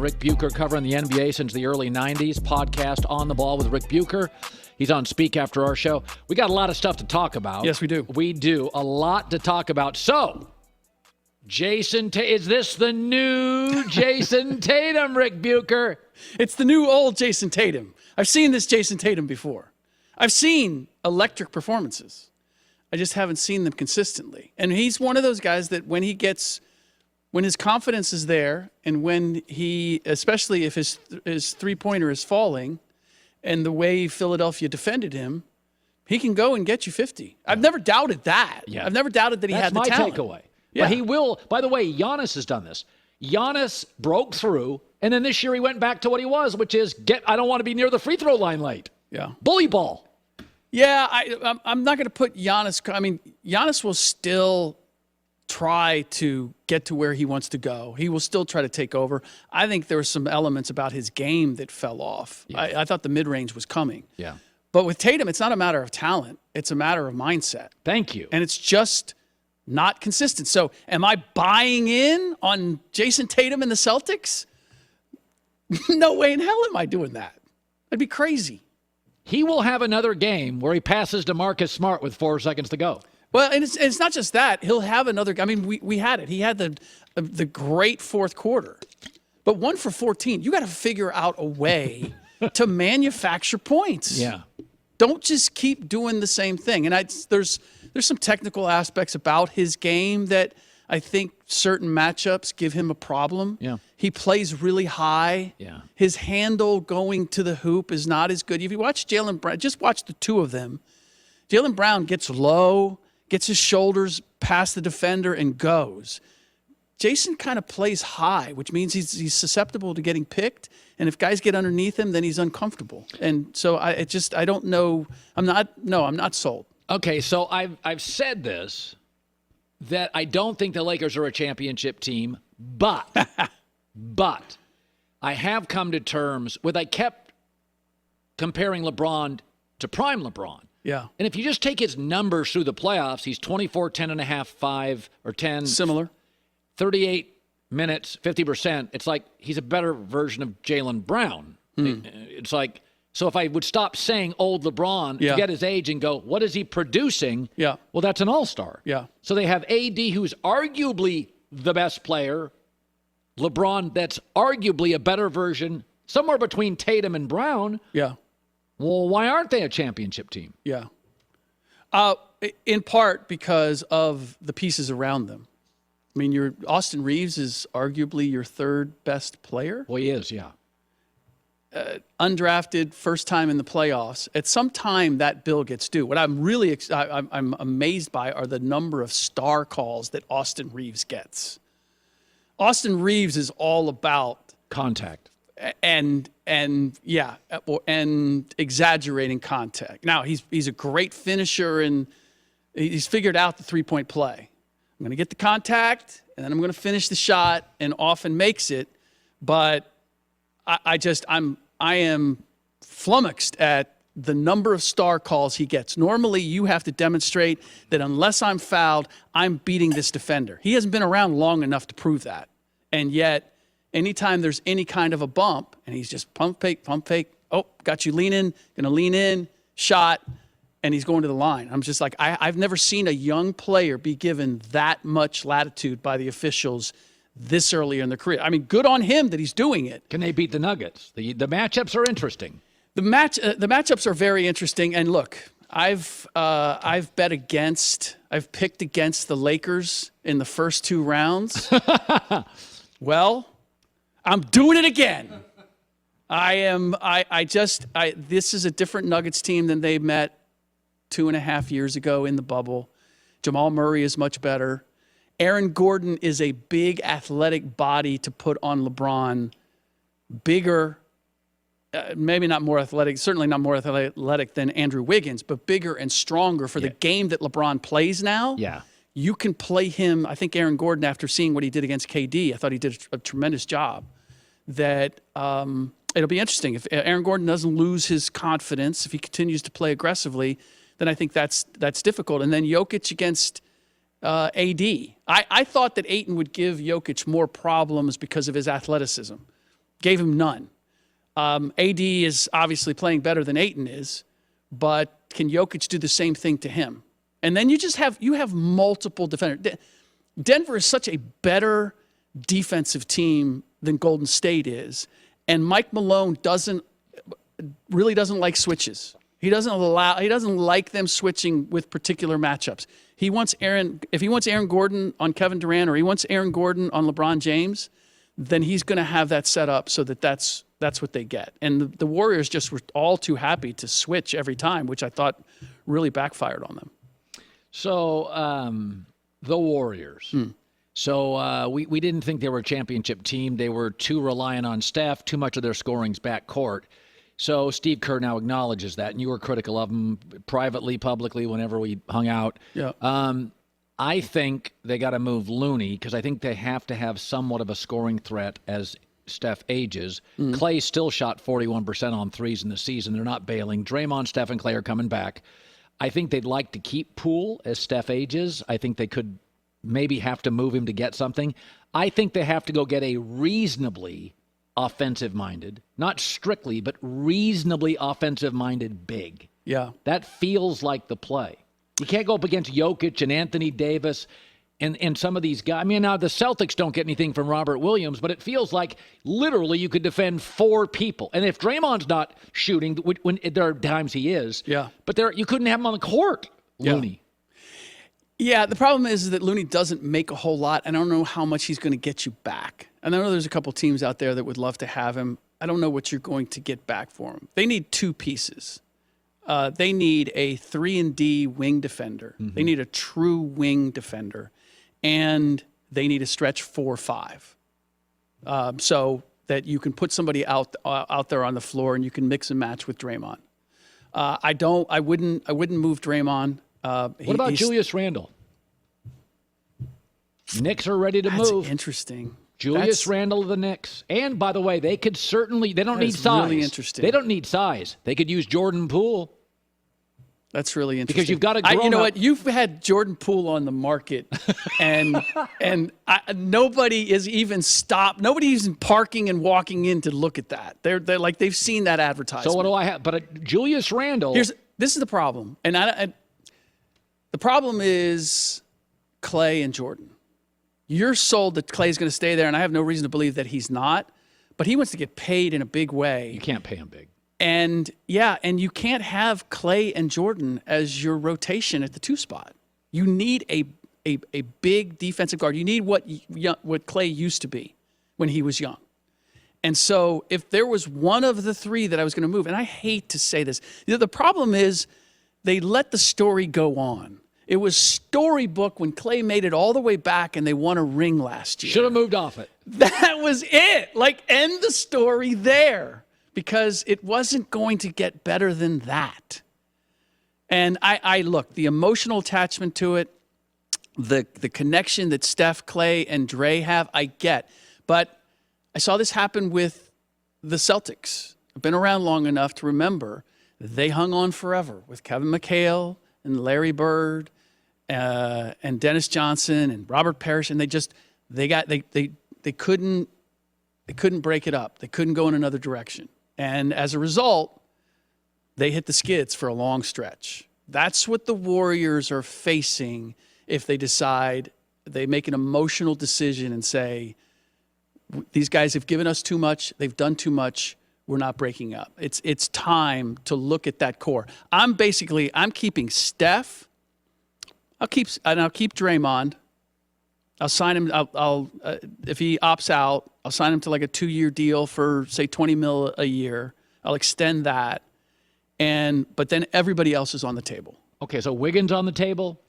and Ric Bucher covering the NBA since the early 90s. Podcast On the Ball with Ric Bucher. He's on Speak after our show. We got a lot of stuff to talk about. Yes, we do. We do. A lot to talk about. So, is this the new Jason Tatum, Ric Bucher? It's the new old Jason Tatum. I've seen this Jason Tatum before. I've seen electric performances. I just haven't seen them consistently. And he's one of those guys that when his confidence is there, and when especially if his three-pointer is falling, and the way Philadelphia defended him, he can go and get you 50. I've never doubted that. Yeah. I've never doubted that he had the talent. That's my takeaway. Yeah. But he will. By the way, Giannis has done this. Giannis broke through, and then this year he went back to what he was, which is I don't want to be near the free throw line late. Yeah. Bully ball. Yeah, I'm not going to put Giannis. I mean, Giannis will still try to get to where he wants to go. He will still try to take over. I think there were some elements about his game that fell off. Yeah. I thought the mid-range was coming. Yeah. But with Tatum, it's not a matter of talent. It's a matter of mindset. Thank you. And it's just not consistent. So am I buying in on Jason Tatum and the Celtics? No way in hell am I doing that. That'd be crazy. He will have another game where he passes to Marcus Smart with 4 seconds to go. Well, and it's not just that. He'll have another. I mean, we had it. He had the great fourth quarter, but 1 for 14. You got to figure out a way to manufacture points. Yeah. Don't just keep doing the same thing. And there's some technical aspects about his game that I think certain matchups give him a problem. Yeah. He plays really high. Yeah. His handle going to the hoop is not as good. If you watch Jaylen Brown, just watch the two of them. Jaylen Brown gets low, gets his shoulders past the defender, and goes. Jason kind of plays high, which means he's susceptible to getting picked. And if guys get underneath him, then he's uncomfortable. And so I don't know. I'm not sold. Okay, so I've said this, that I don't think the Lakers are a championship team, but I have come to terms with, I kept comparing LeBron to prime LeBron. Yeah. And if you just take his numbers through the playoffs, he's 24, 10.5, 5, or 10. Similar. 38 minutes, 50%. It's like he's a better version of Jaylen Brown. It's like, so if I would stop saying old LeBron, forget his age, and go, what is he producing? Yeah. Well, that's an all-star. Yeah. So they have AD, who's arguably the best player. LeBron, that's arguably a better version, somewhere between Tatum and Brown. Yeah. Well, why aren't they a championship team? Yeah. In part because of the pieces around them. I mean, Austin Reeves is arguably your third best player. Well, he is, yeah. Undrafted, first time in the playoffs. At some time, that bill gets due. What I'm really I'm amazed by are the number of star calls that Austin Reeves gets. Austin Reeves is all about contact and exaggerating contact. Now he's a great finisher, and he's figured out the 3-point play. I'm going to get the contact, and then I'm going to finish the shot, and often makes it. But I am flummoxed at the number of star calls he gets. Normally, you have to demonstrate that unless I'm fouled, I'm beating this defender. He hasn't been around long enough to prove that. And yet, anytime there's any kind of a bump, and he's just pump fake, oh, got you leaning, going to lean in, shot, and he's going to the line. I'm just like, I've never seen a young player be given that much latitude by the officials this early in their career. I mean, good on him that he's doing it. Can they beat the Nuggets? The matchups are interesting. The matchups are very interesting. And look, I've picked against the Lakers in the first 2 rounds. Well, I'm doing it again. This is a different Nuggets team than they met 2.5 years ago in the bubble. Jamal Murray is much better. Aaron Gordon is a big athletic body to put on LeBron. Bigger, maybe not more athletic, certainly not more athletic than Andrew Wiggins, but bigger and stronger for the game that LeBron plays now. Yeah. You can play him. I think Aaron Gordon, after seeing what he did against KD, I thought he did a tremendous job. That it'll be interesting. If Aaron Gordon doesn't lose his confidence, if he continues to play aggressively, then I think that's difficult. And then Jokic against AD. I thought that Ayton would give Jokic more problems because of his athleticism. gave him none. AD is obviously playing better than Ayton is, but can Jokic do the same thing to him? And then you have multiple defenders. Denver is such a better defensive team than Golden State is, and Mike Malone really doesn't like switches. He doesn't like them switching with particular matchups. If he wants Aaron Gordon on Kevin Durant, or he wants Aaron Gordon on LeBron James, then he's going to have that set up so that's what they get. And the Warriors just were all too happy to switch every time, which I thought really backfired on them. So the Warriors. So we didn't think they were a championship team. They were too reliant on Steph, too much of their scoring's backcourt. So Steve Kerr now acknowledges that, and you were critical of him privately, publicly, whenever we hung out. Yeah. I think they got to move Looney because I think they have to have somewhat of a scoring threat as Steph ages. Clay still shot 41% on threes in the season. They're not bailing. Draymond, Steph, and Clay are coming back. I think they'd like to keep Poole as Steph ages. I think they could maybe have to move him to get something. I think they have to go get a reasonably offensive-minded, not strictly, but reasonably offensive-minded big. Yeah. That feels like the play. You can't go up against Jokic and Anthony Davis and some of these guys. I mean, now the Celtics don't get anything from Robert Williams, but it feels like literally you could defend 4 people. And if Draymond's not shooting, when there are times he is, but you couldn't have him on the court, Looney. Yeah, the problem is that Looney doesn't make a whole lot. I don't know how much he's going to get you back. And I know there's a couple teams out there that would love to have him. I don't know what you're going to get back for him. They need 2 pieces. They need a 3-and-D wing defender. They need a true wing defender. And they need a stretch 4-5. So that you can put somebody out there on the floor and you can mix and match with Draymond. I wouldn't move Draymond. What about Julius Randle? Knicks are ready to move. That's interesting. Julius Randle of the Knicks. And, by the way, they could certainly – they don't need size. Really interesting. They don't need size. They could use Jordan Poole. That's really interesting. Because you've got to you know what? You've had Jordan Poole on the market, and nobody is even stopped. Nobody's even parking and walking in to look at that. They're like they've seen that advertisement. So what do I have? But Julius Randle. This is the problem, and the problem is Clay and Jordan. You're sold that Clay's going to stay there, and I have no reason to believe that he's not. But he wants to get paid in a big way. You can't pay him big. And you can't have Clay and Jordan as your rotation at the 2 spot. You need a big defensive guard. You need what Clay used to be when he was young. And so if there was one of the 3 that I was going to move, and I hate to say this, the problem is they let the story go on. It was storybook when Clay made it all the way back and they won a ring last year. Should have moved off it. That was it. Like, end the story there. Because it wasn't going to get better than that. And I look, the emotional attachment to it, the connection that Steph, Clay, and Dre have, I get. But I saw this happen with the Celtics. I've been around long enough to remember they hung on forever with Kevin McHale and Larry Bird and Dennis Johnson and Robert Parrish, and they couldn't break it up. They couldn't go in another direction. And as a result, they hit the skids for a long stretch. That's what the Warriors are facing if they decide, they make an emotional decision and say, these guys have given us too much, they've done too much, we're not breaking up. It's time to look at that core. I'm keeping Steph. I'll keep Draymond. I'll sign him. If he opts out, I'll sign him to like a 2-year deal for say $20 million a year. I'll extend that, but then everybody else is on the table. Okay, so Wiggins on the table.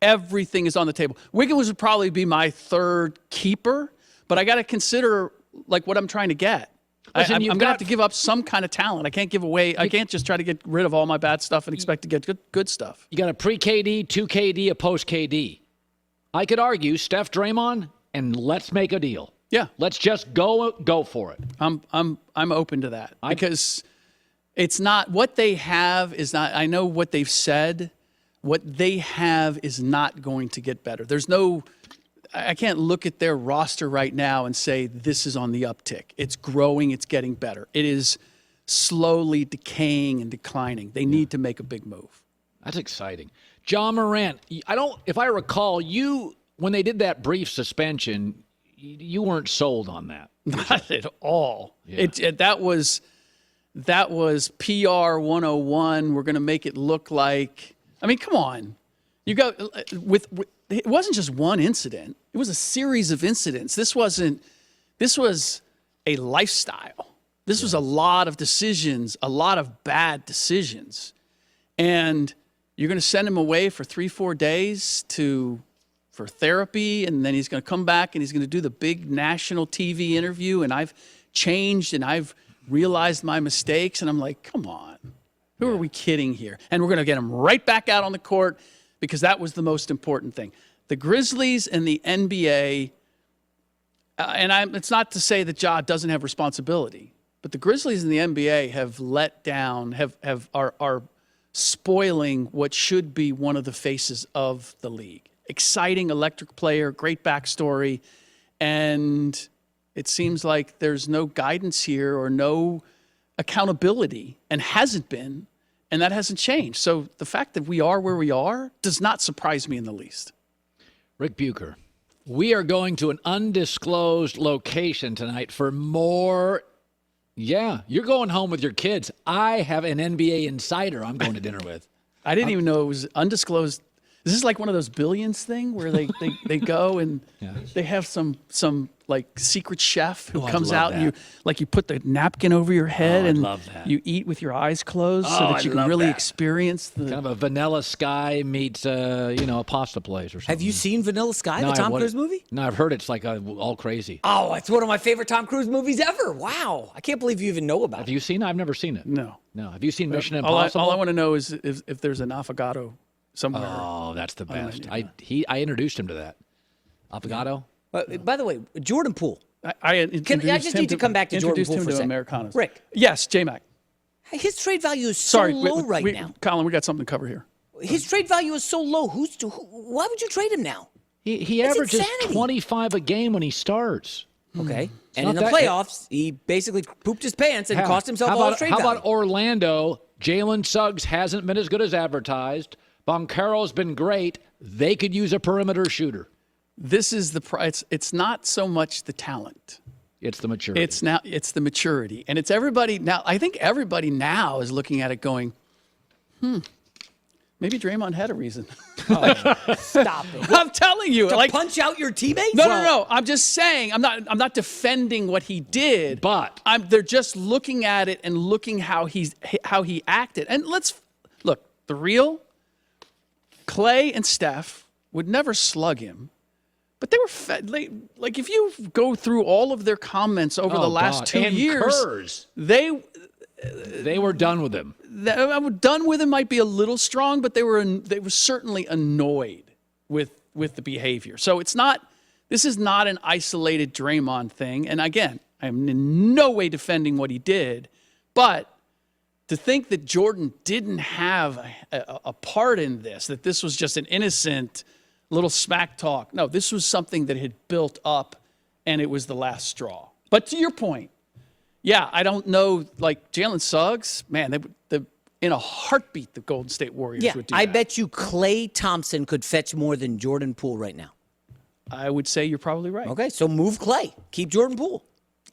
Everything is on the table. Wiggins would probably be my 3rd keeper, but I got to consider like what I'm trying to get. Listen, I'm going to have to give up some kind of talent. I can't give away. I can't just try to get rid of all my bad stuff and expect to get good stuff. You got a pre-KD, 2KD, a post-KD. I could argue Steph, Draymond, and let's make a deal. Yeah, let's just go for it. I'm open to that because it's not what they have is not. I know what they've said. What they have is not going to get better. There's no. I can't look at their roster right now and say this is on the uptick. It's growing. It's getting better. It is slowly decaying and declining. They need to make a big move. That's exciting. Ja Morant, if I recall, when they did that brief suspension, you weren't sold on that. Not at all. Yeah. That was PR 101. We're going to make it look like, I mean, come on. You go with it wasn't just one incident. It was a series of incidents. This was a lifestyle. This was a lot of decisions, a lot of bad decisions. And you're going to send him away for 3-4 days for therapy, and then he's going to come back and he's going to do the big national TV interview, and I've changed and I've realized my mistakes. And I'm like, come on, who are we kidding here? And we're going to get him right back out on the court because that was the most important thing. The Grizzlies and the NBA, it's not to say that Ja doesn't have responsibility, but the Grizzlies and the NBA have let down, are spoiling what should be one of the faces of the league. Exciting, electric player, great backstory, and it seems like there's no guidance here or no accountability, and hasn't been, and that hasn't changed. So the fact that we are where we are does not surprise me in the least. Ric Bucher, we are going to an undisclosed location tonight for more. Yeah, you're going home with your kids. I have an NBA insider I'm going to dinner with. I didn't even know it was undisclosed. Is this like one of those Billions thing where they go and they have some like secret chef who comes out and you put the napkin over your head and you eat with your eyes closed so that you can really experience the kind of a Vanilla Sky meets a pasta place or something. Have you seen Vanilla Sky, the Tom Cruise movie? No, I've heard it's like all crazy. Oh, it's one of my favorite Tom Cruise movies ever. Wow, I can't believe you even know about it. Have you seen it? I've never seen it. No. Have you seen Mission Impossible? All I want to know is if there's an affogato somewhere. Oh, that's the best. I introduced him to that. Affogato? By the way, Jordan Poole. I just need to come back to Jordan Poole for a second. Americanos. Rick. Yes, J-Mac. His trade value is so low right now. Colin, we got something to cover here. His trade value is so low. Why would you trade him now? He averages 25 a game when he starts. Okay. And in the playoffs, he basically pooped his pants and cost himself all his trade value. How about Orlando? Jalen Suggs hasn't been as good as advertised. Banchero's been great. They could use a perimeter shooter. This is the price. It's not so much the talent. It's the maturity. It's the maturity. And it's everybody now. I think everybody now is looking at it going, maybe Draymond had a reason. Stop it. I'm telling you. To punch out your teammates? No. I'm just saying, I'm not defending what he did. But they're just looking at it and looking how he acted. And let's look, the real Clay and Steph would never slug him. But they were like if you go through all of their comments over the last 2 years, they were done with him. Done with him might be a little strong, but they were certainly annoyed with the behavior. So this is not an isolated Draymond thing. And again, I'm in no way defending what he did, but to think that Jordan didn't have a part in this, that this was just an innocent little smack talk. No, this was something that had built up, and it was the last straw. But to your point, yeah, I don't know, like Jalen Suggs, man, in a heartbeat, the Golden State Warriors would do that. I bet you Klay Thompson could fetch more than Jordan Poole right now. I would say you're probably right. Okay, so move Klay. Keep Jordan Poole.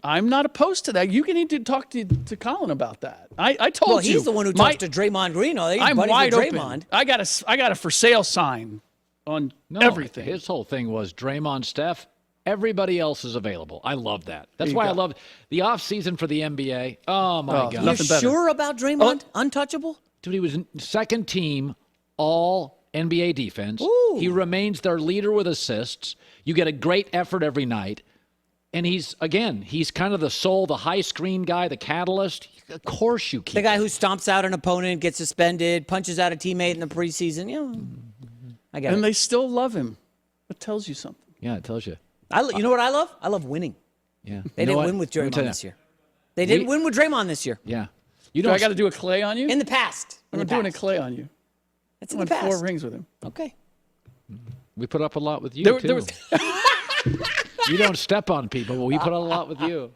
I'm not opposed to that. You need to talk to Colin about that. I told you. Well, he's the one who talks to Draymond Green. I'm wide open. I got a for sale sign on everything. His whole thing was Draymond, Steph, everybody else is available. I love that. That's why I love the offseason for the NBA. Oh, my God. You're sure about Draymond? Untouchable? Dude, he was second team all NBA defense. Ooh. He remains their leader with assists. You get a great effort every night. And he's kind of the soul, the high screen guy, the catalyst. Of course you keep the guy who stomps out an opponent, gets suspended, punches out a teammate in the preseason. I got it. And they still love him. It tells you something. Yeah, it tells you. You know what I love? I love winning. Yeah. They didn't win with Draymond this year. They didn't win with Draymond this year. Yeah. I got to do a Clay on you? In the past. I'm doing a Clay on you. That's in the past. 4 rings with him. Okay. We put up a lot with you, too. You don't step on people, but we put on a lot with you.